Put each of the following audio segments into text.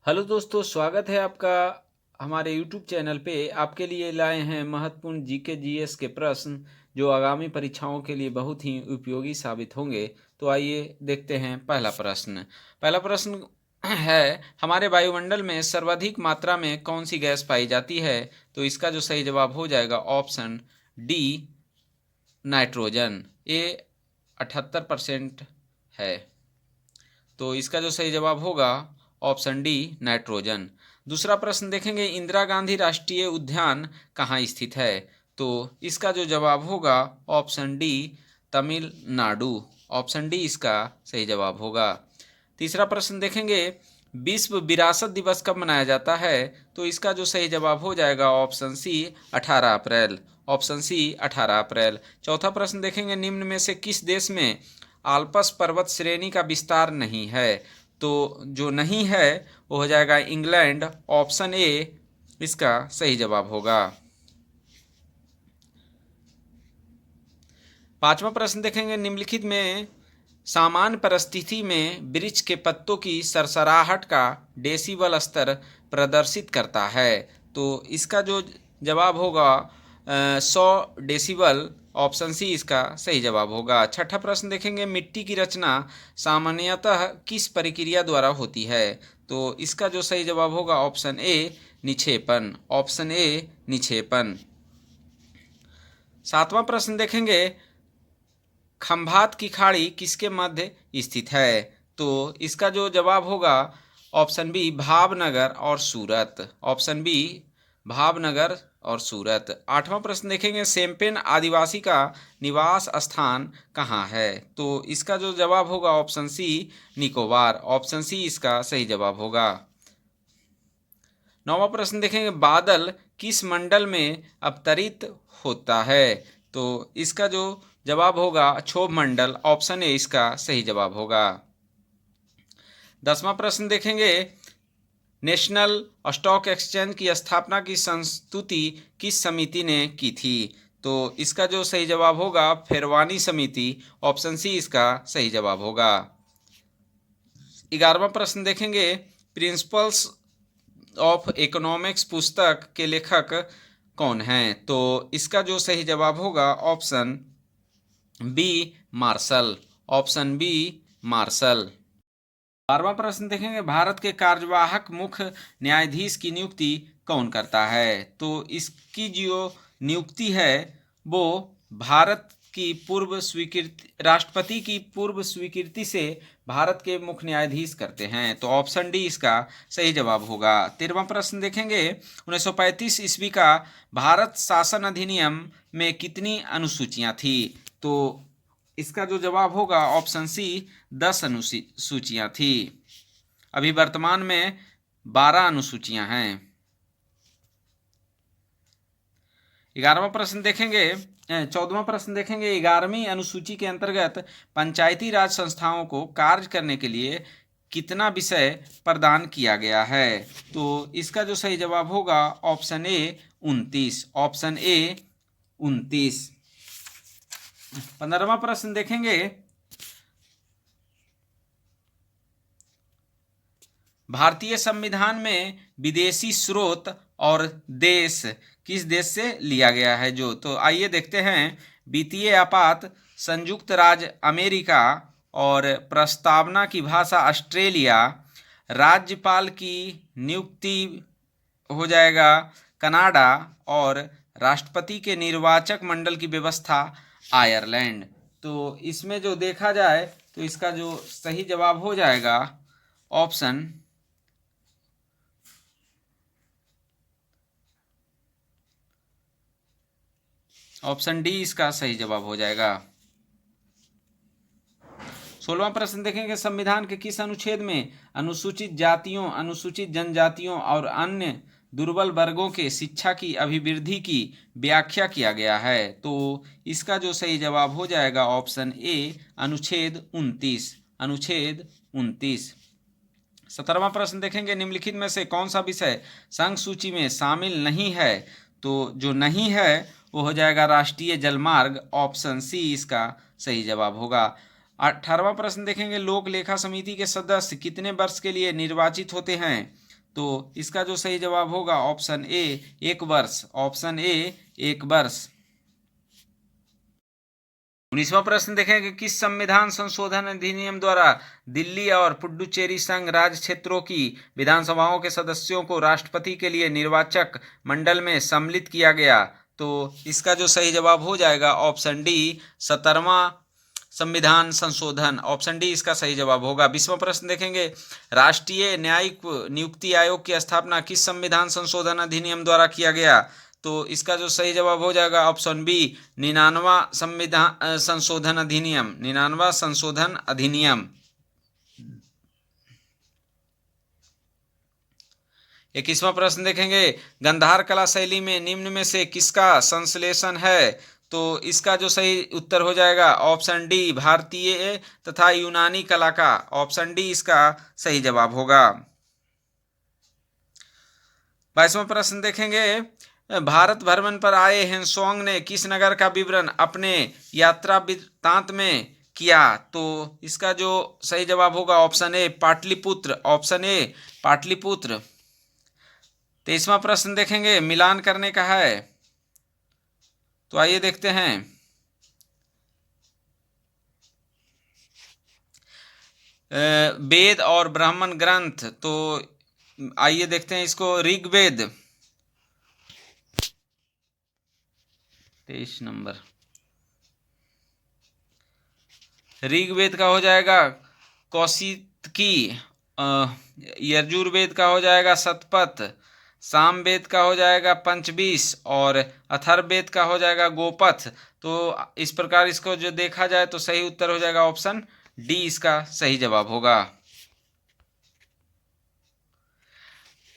Hello दोस्तों, स्वागत है आपका हमारे यूट्यूब चैनल पे। आपके लिए लाए हैं महत्वपूर्ण जीके जीएस के प्रश्न जो आगामी परीक्षाओं के लिए बहुत ही उपयोगी साबित होंगे। तो आइए देखते हैं पहला प्रश्न है, हमारे वायुमंडल में सर्वाधिक मात्रा में कौन सी गैस पाई जाती है? तो इसका जो सही जवाब हो जाएगा ऑप्शन डी, नाइट्रोजन। ये 78% है। तो इसका जो सही जवाब होगा ऑप्शन डी, नाइट्रोजन। दूसरा प्रश्न देखेंगे, इंदिरा गांधी राष्ट्रीय उद्यान कहाँ स्थित है? तो इसका जो जवाब होगा option D, Tamil Nadu. Option D इसका सही जवाब होगा। तीसरा प्रश्न देखेंगे, विश्व विरासत दिवस कब मनाया जाता है? तो इसका जो सही जवाब हो जाएगा ऑप्शन सी, 18 अप्रैल। ऑप्शन सी, 18 अप्रैल। चौथा प्रश्न देखेंगे, निम्न में से किस देश में आल्पस पर्वत श्रेणी का विस्तार नहीं है? तो जो नहीं है वो हो जाएगा इंग्लैंड। ऑप्शन ए इसका सही जवाब होगा। पांचवा प्रश्न देखेंगे, निम्नलिखित में सामान्य परिस्थिति में वृक्ष के पत्तों की सरसराहट का डेसिबल स्तर प्रदर्शित करता है? तो इसका जो जवाब होगा 100 डेसिबल। ऑप्शन सी इसका सही जवाब होगा। छठा प्रश्न देखेंगे, मिट्टी की रचना सामान्यतः किस प्रक्रिया द्वारा होती है? तो इसका जो सही जवाब होगा ऑप्शन ए, निक्षेपन। Option A, निक्षेपन। सातवां प्रश्न देखेंगे, खंभात की खाड़ी किसके मध्य स्थित है? तो इसका जो जवाब होगा ऑप्शन बी, भावनगर और सूरत। ऑप्शन बी, भावनगर और सूरत। आठवां प्रश्न देखेंगे, सेम्पेन आदिवासी का निवास स्थान कहाँ है? तो इसका जो जवाब होगा option C, Nicobar. Option C इसका सही जवाब होगा। नौवां प्रश्न देखेंगे, बादल किस मंडल में अवतरित होता है? तो इसका जो जवाब होगा क्षोभ मंडल। ऑप्शन ए इसका सही जवाब होगा। 10वां प्रश्न देखेंगे, नेशनल स्टॉक एक्सचेंज की स्थापना की संस्तुति किस समिति ने की थी? तो इसका जो सही जवाब होगा फेरवानी समिति। ऑप्शन सी इसका सही जवाब होगा। 11वां प्रश्न देखेंगे, प्रिंसिपल्स ऑफ इकोनॉमिक्स पुस्तक के लेखक कौन हैं? तो इसका जो सही जवाब होगा option B, Marshall. Option B, Marshall. 12वां प्रश्न देखेंगे, भारत के कार्यवाहक मुख्य न्यायाधीश की नियुक्ति कौन करता है? तो इसकी जो नियुक्ति है वो भारत की पूर्व स्वीकृति, राष्ट्रपति की पूर्व स्वीकृति से भारत के मुख्य न्यायाधीश करते हैं। तो ऑप्शन डी इसका सही जवाब होगा। 13वां प्रश्न देखेंगे, 1935 ईस्वी का भारत शासन अधिनियम में कितनी अनुसूचियां थी? तो इसका जो जवाब होगा ऑप्शन सी, 10 अनुसूचियां थी। अभी वर्तमान में 12 अनुसूचियां हैं। 11वां प्रश्न देखेंगे, 14वां प्रश्न देखेंगे, 11वीं अनुसूची के अंतर्गत पंचायती राज संस्थाओं को कार्य करने के लिए कितना विषय प्रदान किया गया है? तो इसका जो सही जवाब होगा ऑप्शन ए, 29। Option A, 29। 15वां प्रश्न देखेंगे, भारतीय संविधान में विदेशी स्रोत और देश किस देश से लिया गया है? जो तो आइए देखते हैं। वित्तीय आपात संयुक्त राज्य अमेरिका, और प्रस्तावना की भाषा ऑस्ट्रेलिया, राज्यपाल की नियुक्ति हो जाएगा कनाडा, और राष्ट्रपति के निर्वाचक मंडल की व्यवस्था आयरलैंड। तो इसमें जो देखा जाए तो इसका जो सही जवाब हो जाएगा ऑप्शन डी इसका सही जवाब हो जाएगा। 16वां प्रश्न देखेंगे, संविधान के किस अनुच्छेद में अनुसूचित जातियों, अनुसूचित जनजातियों और अन्य दुर्बल वर्गों के शिक्षा की अभिवृद्धि की व्याख्या किया गया है? तो इसका जो सही जवाब हो जाएगा ऑप्शन ए, अनुच्छेद 29। अनुच्छेद 29। 17वां प्रश्न देखेंगे, निम्नलिखित में से कौन सा विषय संघ सूची में शामिल नहीं है? तो जो नहीं है वो हो जाएगा राष्ट्रीय जलमार्ग। ऑप्शन सी इसका सही जवाब होगा। 18वां प्रश्न देखेंगे, लोक लेखा समिति के सदस्य कितने वर्ष के लिए निर्वाचित होते हैं? तो इसका जो सही जवाब होगा ऑप्शन ए 1 वर्ष, ऑप्शन ए 1 वर्ष। 19वां प्रश्न देखेंगे, किस संविधान संशोधन अधिनियम द्वारा दिल्ली और पुडुचेरी संघ राज्य क्षेत्रों की विधानसभाओं के सदस्यों को राष्ट्रपति के लिए निर्वाचक मंडल में सम्मिलित किया गया? तो इसका जो सही जवाब हो जाएगा ऑप्शन डी 17वां संविधान संशोधन, ऑप्शन डी इसका सही जवाब होगा। 20वां प्रश्न देखेंगे, राष्ट्रीय न्यायिक नियुक्ति आयोग की स्थापना किस संविधान संशोधन अधिनियम द्वारा किया गया? तो इसका जो सही जवाब हो जाएगा ऑप्शन बी 99वां संविधान संशोधन अधिनियम, 99वां संशोधन अधिनियम। 21वां प्रश्न देखेंगे, गंधार कला शैली में निम्न में से किसका संश्लेषण है? तो इसका जो सही उत्तर हो जाएगा ऑप्शन डी भारतीय तथा यूनानी कला का, ऑप्शन डी इसका सही जवाब होगा। 22वां प्रश्न देखेंगे, भारत भ्रमण पर आए हेनसोंग ने किस नगर का विवरण अपने यात्रा वृत्तांत में किया? तो इसका जो सही जवाब होगा option A Pataliputra, option A Pataliputra. 23वां प्रश्न देखेंगे, मिलान करने का है, तो आइए देखते हैं। वेद और ब्राह्मण ग्रंथ, तो आइए देखते हैं इसको। ऋग्वेद 23 नंबर, ऋग्वेद का हो जाएगा कौशिकी, यजुर्वेद का हो जाएगा शतपथ, सामवेद का हो जाएगा पंचवीस और अथर्ववेद का हो जाएगा गोपथ। तो इस प्रकार इसको जो देखा जाए तो सही उत्तर हो जाएगा ऑप्शन डी इसका सही जवाब होगा।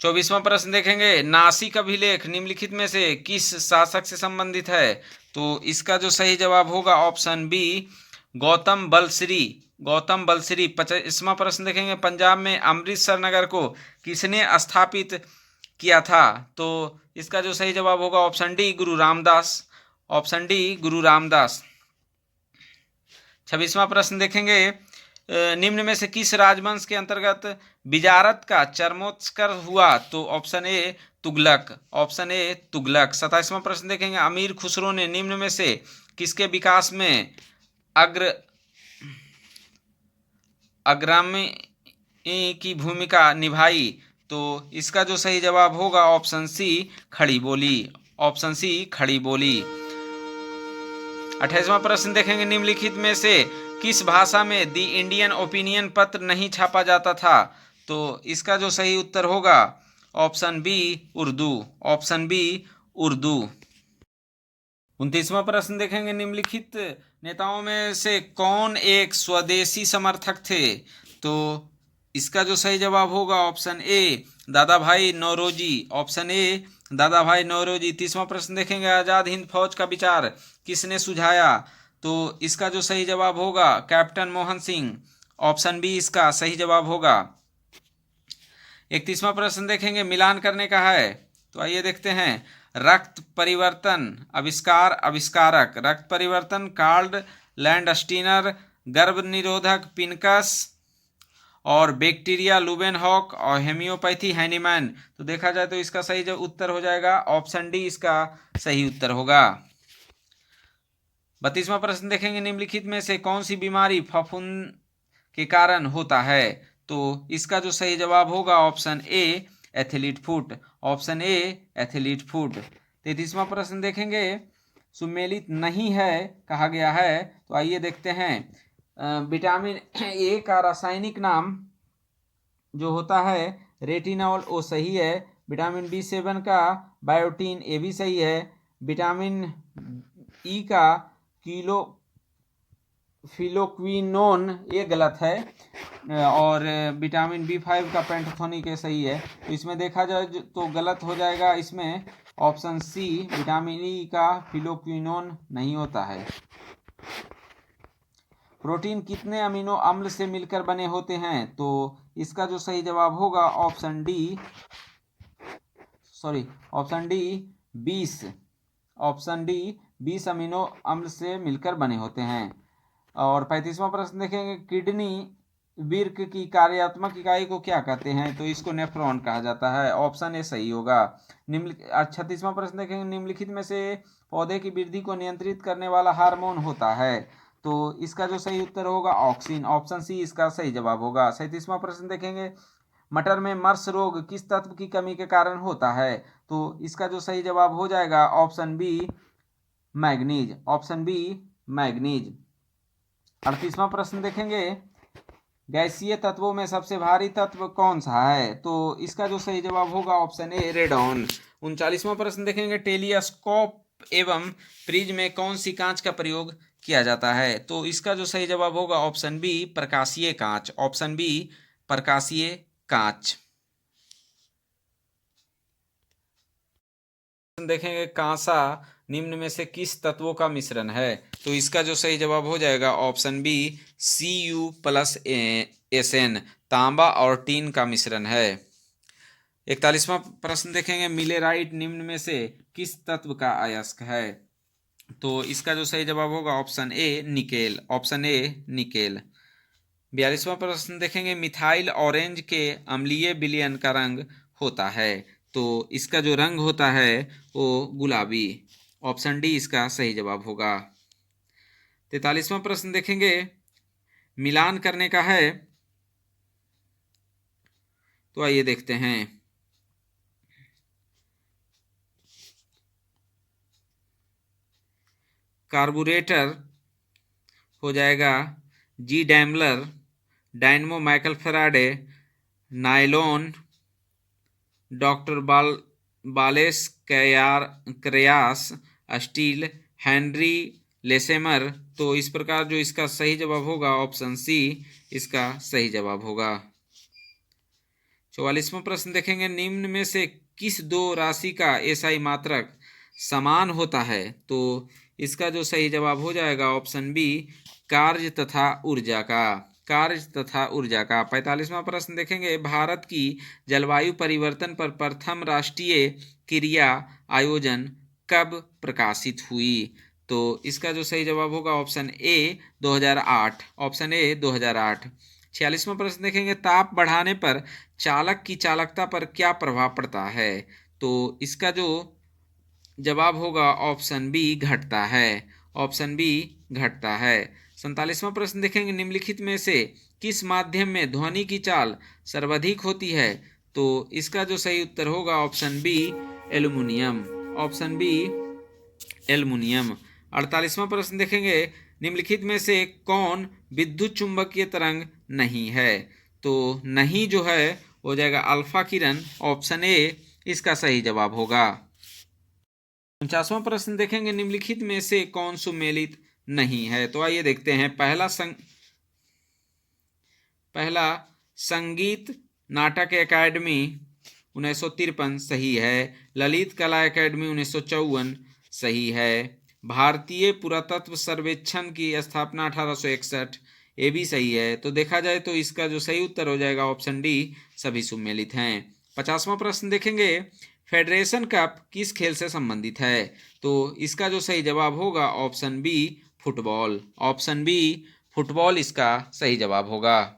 24वां प्रश्न देखेंगे, नासिक अभिलेख निम्नलिखित में से किस शासक से संबंधित है? तो इसका जो सही जवाब होगा ऑप्शन बी गौतम बलश्री, गौतम बलश्री। 25वां प्रश्न देखेंगे, पंजाब में अमृतसर नगर को किसने स्थापित किया था? तो इसका जो सही जवाब होगा ऑप्शन डी गुरु रामदास, ऑप्शन डी गुरु रामदास। 26वां प्रश्न देखेंगे, निम्न में से किस राजवंश के अंतर्गत बिजारत का चरमोत्कर्ष हुआ? तो option A Tughlaq, option A Tughlaq. 27वां प्रश्न देखेंगे, अमीर खुसरो ने निम्न में से किसके विकास में अग्रणी की भूमिका निभाई? तो इसका जो सही जवाब होगा ऑप्शन सी खड़ी बोली, ऑप्शन सी खड़ी बोली। 28वां प्रश्न देखेंगे, निम्नलिखित में से किस भाषा में द इंडियन ओपिनियन पत्र नहीं छापा जाता था? तो इसका जो सही उत्तर होगा option B Urdu, option B Urdu. 29वां प्रश्न देखेंगे, निम्नलिखित नेताओं में से कौन एक स्वदेशी समर्थक थे? तो इसका जो सही जवाब होगा ऑप्शन ए दादा भाई नौरोजी, ऑप्शन ए दादा भाई नौरोजी। 30वां प्रश्न देखेंगे, आजाद हिंद फौज का विचार किसने सुझाया? तो इसका जो सही जवाब होगा captain Mohan Singh, option B इसका सही जवाब होगा। 31वां प्रश्न देखेंगे, मिलान करने का है, तो आइए देखते हैं। रक्त परिवर्तन आविष्कार आविष्कारक, रक्त परिवर्तन कार्ल लैंडस्टीनर, गर्भ निरोधक पिनकस और बैक्टीरिया लुबेनहॉक और हेमियोपैथी हैनीमैन। तो देखा जाए तो इसका सही जो उत्तर हो जाएगा ऑप्शन डी इसका सही उत्तर होगा। 32वां प्रश्न देखेंगे, निम्नलिखित में से कौन सी बीमारी फफूंद के कारण होता है? तो इसका जो सही जवाब होगा option A athlete foot, option A athlete foot. 33वां प्रश्न देखेंगे, सुमेलित नहीं है कहा गया है, तो आइए देखते हैं। विटामिन ए का रासायनिक नाम जो होता है रेटिनॉल, वो सही है। विटामिन B7 का बायोटीन, ये भी सही है। विटामिन ई का फिलोक्विनोन, ये गलत है। और विटामिन B5 का पेंटाथोनिक, ये सही है। तो इसमें देखा जाए तो गलत हो जाएगा इसमें ऑप्शन सी विटामिन ई का फिलोक्विनोन नहीं होता है। प्रोटीन कितने अमीनो अम्ल से मिलकर बने होते हैं? तो इसका जो सही जवाब होगा option D 20, option D 20 amino अम्ल से मिलकर बने होते हैं। और 35वां प्रश्न देखेंगे, किडनी वृक्क की कार्यात्मक इकाई को क्या कहते हैं? तो इसको नेफ्रॉन कहा जाता है। ऑप्शन ए सही होगा। 36वां प्रश्न देखेंगे, निम्नलिखित में से पौधे की वृद्धि को नियंत्रित करने वाला हार्मोन होता है? तो इसका जो सही उत्तर होगा ऑक्सिन, ऑप्शन सी इसका सही जवाब होगा। 37वां प्रश्न देखेंगे, मटर में मर्स रोग किस तत्व की कमी के कारण होता है? तो इसका जो सही जवाब हो जाएगा option B manganese, option B manganese. 38वां प्रश्न देखेंगे, गैसीय तत्वों में सबसे भारी तत्व कौन सा है? तो इसका जो सही जवाब होगा ऑप्शन ए रेडॉन। 39वां प्रश्न देखेंगे, टेलीस्कोप एवं प्रिज्म में कौन सी कांच का प्रयोग किया जाता है? तो इसका जो सही जवाब होगा ऑप्शन बी प्रकाशीय कांच, ऑप्शन बी प्रकाशीय कांच। देखेंगे, कांसा निम्न में से किस तत्वों का मिश्रण है? तो इसका जो सही जवाब हो जाएगा ऑप्शन बी Cu+Sn, तांबा और टीन का मिश्रण है। 41वां प्रश्न देखेंगे, मिलेराइट निम्न में से किस तत्व का अयस्क है? तो इसका जो सही जवाब होगा option A nickel, option A nickel. 42वां प्रश्न देखेंगे, मिथाइल ऑरेंज के अम्लीय विलयन का रंग होता है? तो इसका जो रंग होता है वो गुलाबी, ऑप्शन डी इसका सही जवाब होगा। 43वां प्रश्न देखेंगे, मिलान करने का है, तो आइए देखते हैं। कार्बोरेटर हो जाएगा G Daimler, dynamo Michael Faraday, nylon doctor Wallace Carothers, steel Henry लेसेमर। तो इस प्रकार जो इसका सही जवाब होगा ऑप्शन सी इसका सही जवाब होगा। 44वां प्रश्न देखेंगे, निम्न में से किस दो राशि का एसआई मात्रक समान होता है? तो इसका जो सही जवाब हो जाएगा ऑप्शन बी कार्य तथा ऊर्जा का, कार्य तथा ऊर्जा का। 45वां प्रश्न देखेंगे, भारत की जलवायु परिवर्तन पर प्रथम राष्ट्रीय क्रिया आयोजन कब प्रकाशित हुई? तो इसका जो सही जवाब होगा ऑप्शन ए 2008, ऑप्शन ए 2008। 46वां प्रश्न देखेंगे, ताप बढ़ाने पर चालक की चालकता पर क्या प्रभाव पड़ता है? तो इसका जो जवाब होगा ऑप्शन बी घटता है, ऑप्शन बी घटता है। 47वां प्रश्न देखेंगे, निम्नलिखित में से किस माध्यम में ध्वनि की चाल सर्वाधिक होती है? तो इसका जो सही उत्तर होगा option B aluminium, option B aluminium. 48वां प्रश्न देखेंगे, निम्नलिखित में से कौन विद्युत चुंबकीय तरंग नहीं है? तो नहीं जो है हो जाएगा अल्फा किरण, ऑप्शन ए इसका सही जवाब होगा। 49वां प्रश्न देखेंगे, निम्नलिखित में से कौन सुमेलित नहीं है? तो आइए देखते हैं। पहला संगीत नाटक एकेडमी 1953 सही है। ललित कला एकेडमी 1954 सही है। भारतीय पुरातत्व सर्वेक्षण की स्थापना 1861, ये भी सही है। तो देखा जाए तो इसका जो सही उत्तर हो जाएगा ऑप्शन डी सभी सुमेलित हैं। 50वां प्रश्न देखेंगे, फेडरेशन कप किस खेल से संबंधित है? तो इसका जो सही जवाब होगा option B football, option B football इसका सही जवाब होगा।